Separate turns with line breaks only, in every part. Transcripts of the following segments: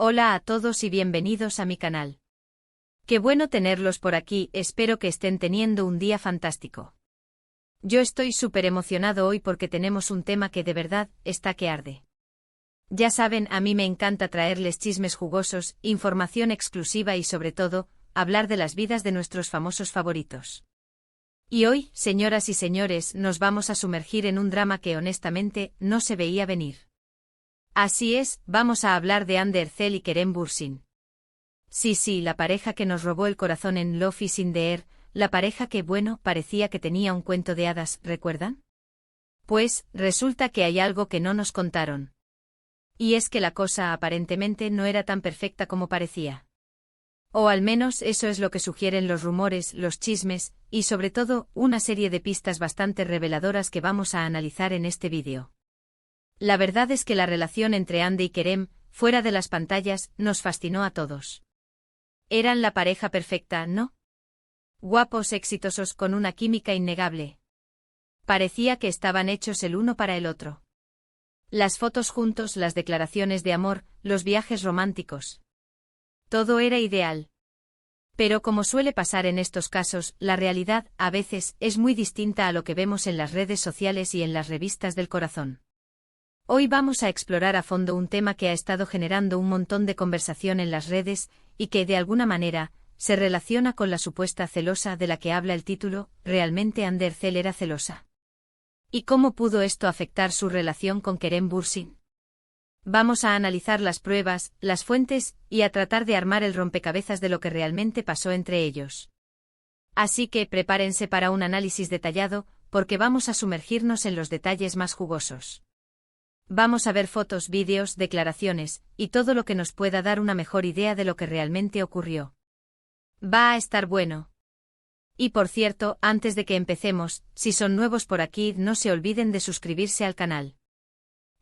Hola a todos y bienvenidos a mi canal. Qué bueno tenerlos por aquí, espero que estén teniendo un día fantástico. Yo estoy súper emocionado hoy porque tenemos un tema que de verdad está que arde. Ya saben, a mí me encanta traerles chismes jugosos, información exclusiva y sobre todo, hablar de las vidas de nuestros famosos favoritos. Y hoy, señoras y señores, nos vamos a sumergir en un drama que honestamente no se veía venir. Así es, vamos a hablar de Hande Erçel y Kerem Bürsin. Sí, la pareja que nos robó el corazón en Love is in the Air, la pareja que, bueno, parecía que tenía un cuento de hadas, ¿recuerdan? Pues, resulta que hay algo que no nos contaron. Y es que la cosa aparentemente no era tan perfecta como parecía. O al menos eso es lo que sugieren los rumores, los chismes, y sobre todo, una serie de pistas bastante reveladoras que vamos a analizar en este vídeo. La verdad es que la relación entre Hande y Kerem, fuera de las pantallas, nos fascinó a todos. Eran la pareja perfecta, ¿no? Guapos, exitosos, con una química innegable. Parecía que estaban hechos el uno para el otro. Las fotos juntos, las declaraciones de amor, los viajes románticos. Todo era ideal. Pero como suele pasar en estos casos, la realidad, a veces, es muy distinta a lo que vemos en las redes sociales y en las revistas del corazón. Hoy vamos a explorar a fondo un tema que ha estado generando un montón de conversación en las redes, y que, de alguna manera, se relaciona con la supuesta celosa de la que habla el título. ¿Realmente Hande Erçel era celosa? ¿Y cómo pudo esto afectar su relación con Kerem Bürsin? Vamos a analizar las pruebas, las fuentes, y a tratar de armar el rompecabezas de lo que realmente pasó entre ellos. Así que prepárense para un análisis detallado, porque vamos a sumergirnos en los detalles más jugosos. Vamos a ver fotos, vídeos, declaraciones, y todo lo que nos pueda dar una mejor idea de lo que realmente ocurrió. Va a estar bueno. Y por cierto, antes de que empecemos, si son nuevos por aquí, no se olviden de suscribirse al canal.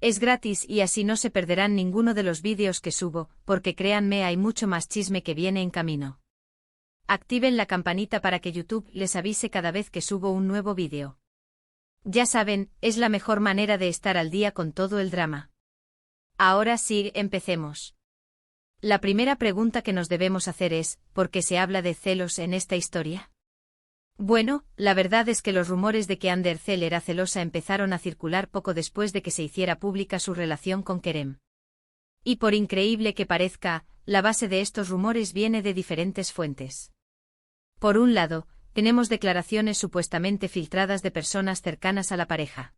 Es gratis y así no se perderán ninguno de los vídeos que subo, porque créanme, hay mucho más chisme que viene en camino. Activen la campanita para que YouTube les avise cada vez que subo un nuevo vídeo. Ya saben, es la mejor manera de estar al día con todo el drama. Ahora sí, empecemos. La primera pregunta que nos debemos hacer es, ¿por qué se habla de celos en esta historia? Bueno, la verdad es que los rumores de que Hande Erçel era celosa empezaron a circular poco después de que se hiciera pública su relación con Kerem. Y por increíble que parezca, la base de estos rumores viene de diferentes fuentes. Por un lado, tenemos declaraciones supuestamente filtradas de personas cercanas a la pareja.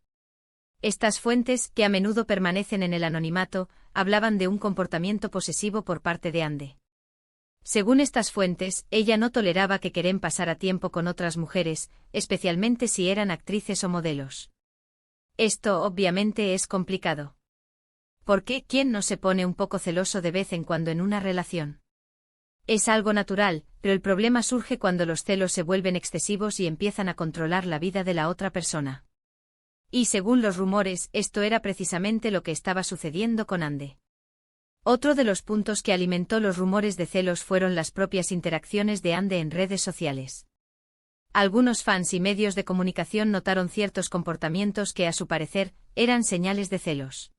Estas fuentes, que a menudo permanecen en el anonimato, hablaban de un comportamiento posesivo por parte de Hande. Según estas fuentes, ella no toleraba que Kerem pasara tiempo con otras mujeres, especialmente si eran actrices o modelos. Esto obviamente es complicado. ¿Por qué? ¿Quién no se pone un poco celoso de vez en cuando en una relación? Es algo natural, pero el problema surge cuando los celos se vuelven excesivos y empiezan a controlar la vida de la otra persona. Y según los rumores, esto era precisamente lo que estaba sucediendo con Hande. Otro de los puntos que alimentó los rumores de celos fueron las propias interacciones de Hande en redes sociales. Algunos fans y medios de comunicación notaron ciertos comportamientos que, a su parecer, eran señales de celos.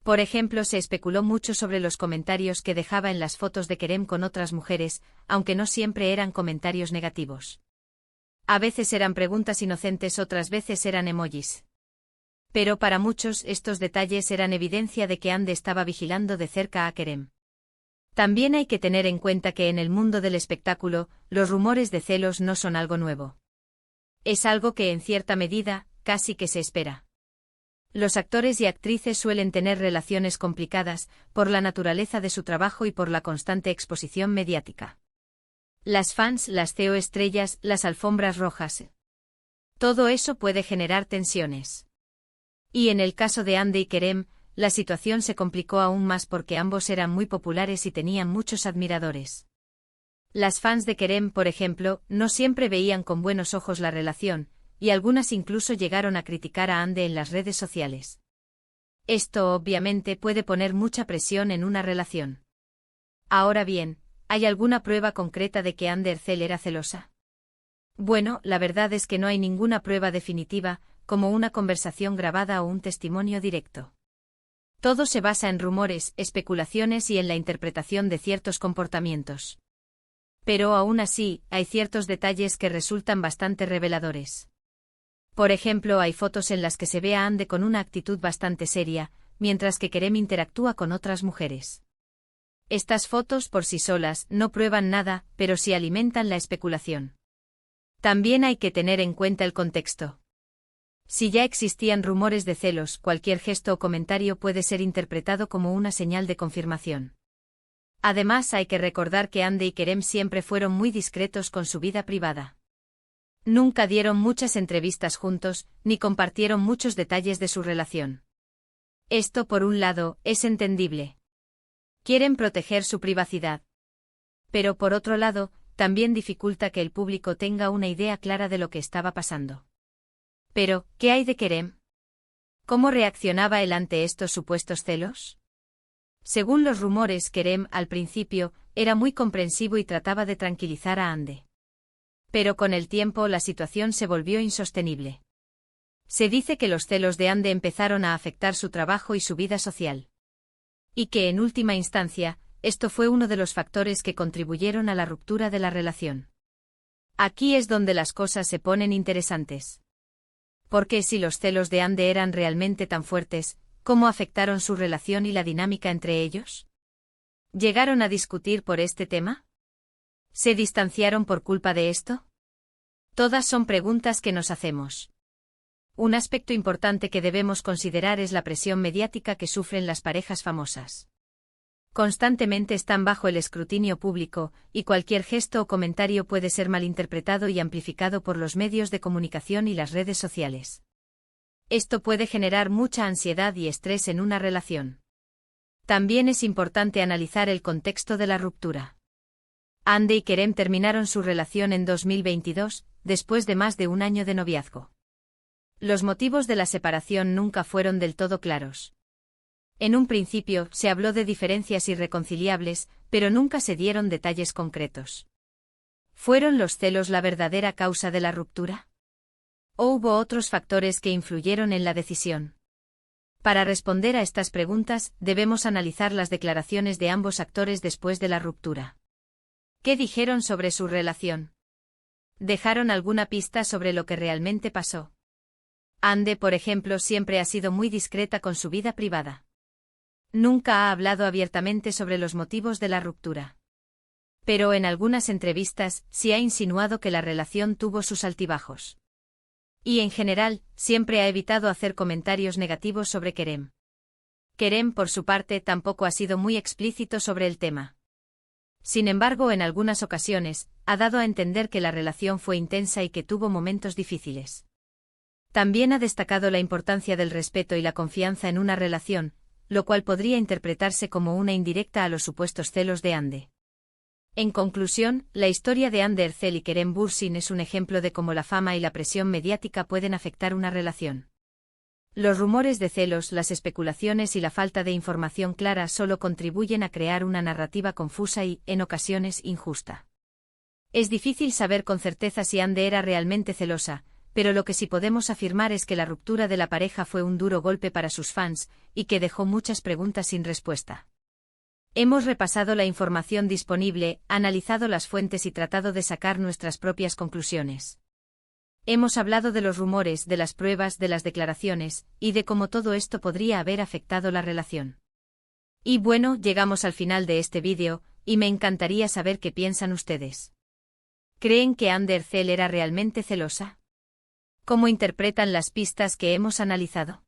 Por ejemplo, se especuló mucho sobre los comentarios que dejaba en las fotos de Kerem con otras mujeres, aunque no siempre eran comentarios negativos. A veces eran preguntas inocentes, otras veces eran emojis. Pero para muchos estos detalles eran evidencia de que Hande estaba vigilando de cerca a Kerem. También hay que tener en cuenta que en el mundo del espectáculo, los rumores de celos no son algo nuevo. Es algo que en cierta medida, casi que se espera. Los actores y actrices suelen tener relaciones complicadas, por la naturaleza de su trabajo y por la constante exposición mediática. Las fans, las CEO estrellas, las alfombras rojas. Todo eso puede generar tensiones. Y en el caso de Hande y Kerem, la situación se complicó aún más porque ambos eran muy populares y tenían muchos admiradores. Las fans de Kerem, por ejemplo, no siempre veían con buenos ojos la relación, y algunas incluso llegaron a criticar a Hande en las redes sociales. Esto obviamente puede poner mucha presión en una relación. Ahora bien, ¿hay alguna prueba concreta de que Hande Erçel era celosa? Bueno, la verdad es que no hay ninguna prueba definitiva, como una conversación grabada o un testimonio directo. Todo se basa en rumores, especulaciones y en la interpretación de ciertos comportamientos. Pero aún así, hay ciertos detalles que resultan bastante reveladores. Por ejemplo, hay fotos en las que se ve a Ande con una actitud bastante seria, mientras que Kerem interactúa con otras mujeres. Estas fotos por sí solas no prueban nada, pero sí alimentan la especulación. También hay que tener en cuenta el contexto. Si ya existían rumores de celos, cualquier gesto o comentario puede ser interpretado como una señal de confirmación. Además, hay que recordar que Ande y Kerem siempre fueron muy discretos con su vida privada. Nunca dieron muchas entrevistas juntos, ni compartieron muchos detalles de su relación. Esto, por un lado, es entendible. Quieren proteger su privacidad. Pero por otro lado, también dificulta que el público tenga una idea clara de lo que estaba pasando. Pero, ¿qué hay de Kerem? ¿Cómo reaccionaba él ante estos supuestos celos? Según los rumores, Kerem, al principio, era muy comprensivo y trataba de tranquilizar a Ande. Pero con el tiempo la situación se volvió insostenible. Se dice que los celos de Ande empezaron a afectar su trabajo y su vida social. Y que en última instancia, esto fue uno de los factores que contribuyeron a la ruptura de la relación. Aquí es donde las cosas se ponen interesantes. Porque si los celos de Ande eran realmente tan fuertes, ¿cómo afectaron su relación y la dinámica entre ellos? ¿Llegaron a discutir por este tema? ¿Se distanciaron por culpa de esto? Todas son preguntas que nos hacemos. Un aspecto importante que debemos considerar es la presión mediática que sufren las parejas famosas. Constantemente están bajo el escrutinio público, y cualquier gesto o comentario puede ser malinterpretado y amplificado por los medios de comunicación y las redes sociales. Esto puede generar mucha ansiedad y estrés en una relación. También es importante analizar el contexto de la ruptura. Ande y Kerem terminaron su relación en 2022, después de más de un año de noviazgo. Los motivos de la separación nunca fueron del todo claros. En un principio, se habló de diferencias irreconciliables, pero nunca se dieron detalles concretos. ¿Fueron los celos la verdadera causa de la ruptura? ¿O hubo otros factores que influyeron en la decisión? Para responder a estas preguntas, debemos analizar las declaraciones de ambos actores después de la ruptura. ¿Qué dijeron sobre su relación? ¿Dejaron alguna pista sobre lo que realmente pasó? Ande, por ejemplo, siempre ha sido muy discreta con su vida privada. Nunca ha hablado abiertamente sobre los motivos de la ruptura. Pero en algunas entrevistas sí ha insinuado que la relación tuvo sus altibajos. Y en general, siempre ha evitado hacer comentarios negativos sobre Kerem. Kerem, por su parte, tampoco ha sido muy explícito sobre el tema. Sin embargo, en algunas ocasiones, ha dado a entender que la relación fue intensa y que tuvo momentos difíciles. También ha destacado la importancia del respeto y la confianza en una relación, lo cual podría interpretarse como una indirecta a los supuestos celos de Ande. En conclusión, la historia de Ande Erçel y Kerem Bürsin es un ejemplo de cómo la fama y la presión mediática pueden afectar una relación. Los rumores de celos, las especulaciones y la falta de información clara solo contribuyen a crear una narrativa confusa y, en ocasiones, injusta. Es difícil saber con certeza si Ande era realmente celosa, pero lo que sí podemos afirmar es que la ruptura de la pareja fue un duro golpe para sus fans, y que dejó muchas preguntas sin respuesta. Hemos repasado la información disponible, analizado las fuentes y tratado de sacar nuestras propias conclusiones. Hemos hablado de los rumores, de las pruebas, de las declaraciones, y de cómo todo esto podría haber afectado la relación. Y bueno, llegamos al final de este vídeo, y me encantaría saber qué piensan ustedes. ¿Creen que Ande Erçel era realmente celosa? ¿Cómo interpretan las pistas que hemos analizado?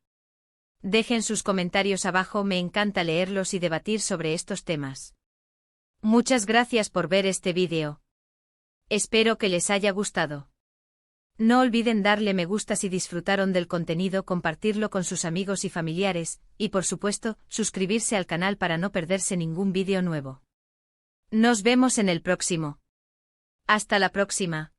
Dejen sus comentarios abajo, me encanta leerlos y debatir sobre estos temas. Muchas gracias por ver este vídeo. Espero que les haya gustado. No olviden darle me gusta si disfrutaron del contenido, compartirlo con sus amigos y familiares, y por supuesto, suscribirse al canal para no perderse ningún vídeo nuevo. Nos vemos en el próximo. Hasta la próxima.